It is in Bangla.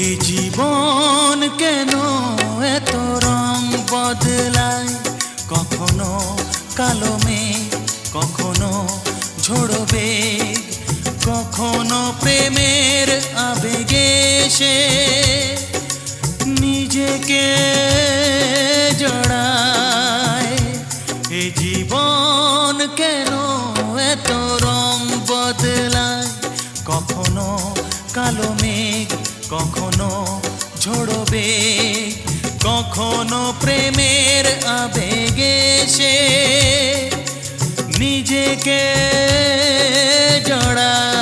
এ জীবন কেন এত রং বদলায়, কখনো কালো মেঘ, কখনো ঝোড়ো বেগ, কখনো প্রেমের আবেগে সে নিজেকে জড়ায়। এ জীবন কেন এত রং বদলায়, কখনো কালো মেঘ, কখনো ঝোড়ো বেগ, কখনো প্রেমের আবেগে সে নিজেকে জড়ায়।